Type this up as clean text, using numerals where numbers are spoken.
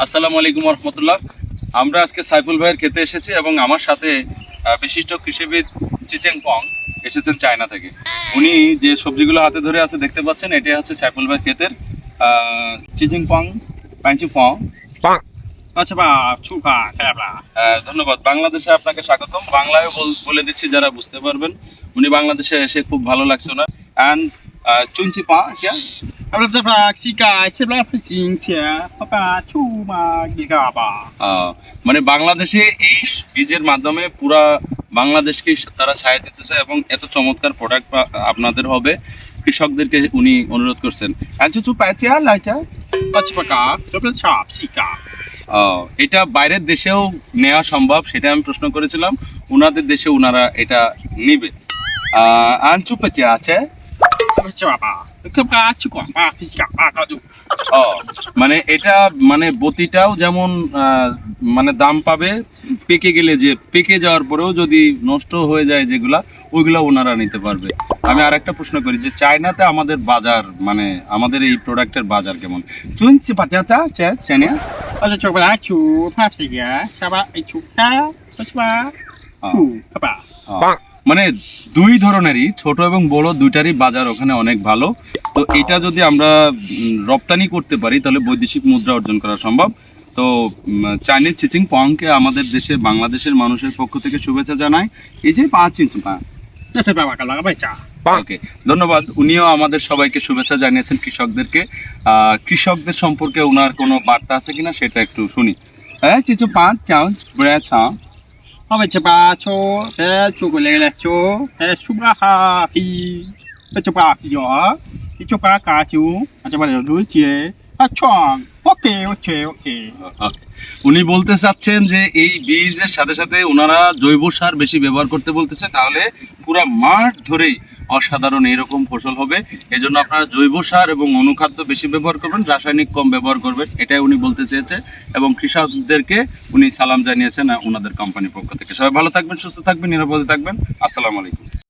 আসসালামু আলাইকুম রহমতুল্লাহ। আমরা আজকে সাইফুল ভাইয়ের খেতে এসেছি এবং আমার সাথে বিশিষ্ট কৃষিবিদ চিচেং পং এসেছেন চায়না থেকে। উনি যে সবজিগুলো হাতে ধরে আছে দেখতে পাচ্ছেন, এটাই হচ্ছে সাইফুল ভাইয়ের ক্ষেতের চিচিং পং পাঞ্চি পং। আচ্ছা বা চুপা খেলা ধন্যবাদ। বাংলাদেশে আপনাকে স্বাগতম। বাংলায় বলে দিচ্ছি যারা বুঝতে পারবেন। উনি বাংলাদেশে এসে খুব ভালো লাগছে ওনার। অ্যান্ড চুনচি পা আমরা তো সিকা সেবলা ফিসিংসিয়া বাবা চুমা গিগাবা মানে বাংলাদেশে এই বীজের মাধ্যমে পুরা বাংলাদেশকে তারা ছায়া দিতেছে এবং এত চমৎকার প্রোডাক্ট আপনাদের হবে, কৃষকদেরকে উনি অনুরোধ করছেন। আচ্ছা বাকা তারপরে ছাপ সিকা এটা বাইরের দেশেও নেওয়া সম্ভব, সেটা আমি প্রশ্ন করেছিলাম। উনাদের দেশে উনারা এটা নিবে। আনচু পেঁচে আছে। আচ্ছা বাবা কেবা চুকা বা ফিসিকা বাকা জু মানে এটা মানে বতিটাও যেমন মানে দাম পাবে, পেকে গেলে যে পেকে যাওয়ার পরেও যদি নষ্ট হয়ে যায় যেগুলা, ওইগুলো ওনারা নিতে পারবে। আমি আর একটা প্রশ্ন করি যে চায়নাতে আমাদের বাজার মানে আমাদের এই প্রোডাক্টের বাজার কেমন? চুনচি পাচা চায়না আচ্ছা চুপা চু ফাসিকা সাবা এই চুকা আচ্ছা চু বাবা মানে দুই ধরনেরই, ছোট এবং বড় দুইটারই বাজার ওখানে অনেক ভালো। তো এটা যদি আমরা রপ্তানি করতে পারি তাহলে বৈদেশিক মুদ্রা অর্জন করা সম্ভব। তো চাইনিজ চিচিং পংকে আমাদের দেশে বাংলাদেশের মানুষের পক্ষ থেকে শুভেচ্ছা জানাই। এই যে 5 ইঞ্চি পা। আচ্ছা বাবা কালা বাইচা ওকে, ধন্যবাদ। উনিও আমাদের সবাইকে শুভেচ্ছা জানিয়েছেন, কৃষকদেরকে। কৃষকদের সম্পর্কে ওনার কোনো বার্তা আছে কিনা সেটা একটু শুনি। হ্যাঁ চিচু 5 চাউন্স ব্রেড চা আচ্ছা বা চো এ চুকো লেলে চো এ সুবা হা পি আচ্ছা বা পিও ইচো পা কাচু আচ্ছা বা রুচিয়ে আচ্ছা ওকে ওকে ওকে উনি বলতে চাচ্ছেন যে এই বীজের সাথে সাথে ওনারা জৈব সার বেশি ব্যবহার করতে বলতেছে, তাহলে পুরো মাঠ ধরেই অসাধারণ এরকম ফসল হবে। এই জন্য আপনারা জৈব সার এবং অনুখাদ্য বেশি ব্যবহার করবেন, রাসায়নিক কম ব্যবহার করবেন, এটাই উনি বলতে চেয়েছে। এবং কৃষকদেরকে উনি সালাম জানিয়েছেন ওনাদের কোম্পানির পক্ষ থেকে। সবাই ভালো থাকবেন, সুস্থ থাকবেন, নিরাপদে থাকবেন। আসসালামু আলাইকুম।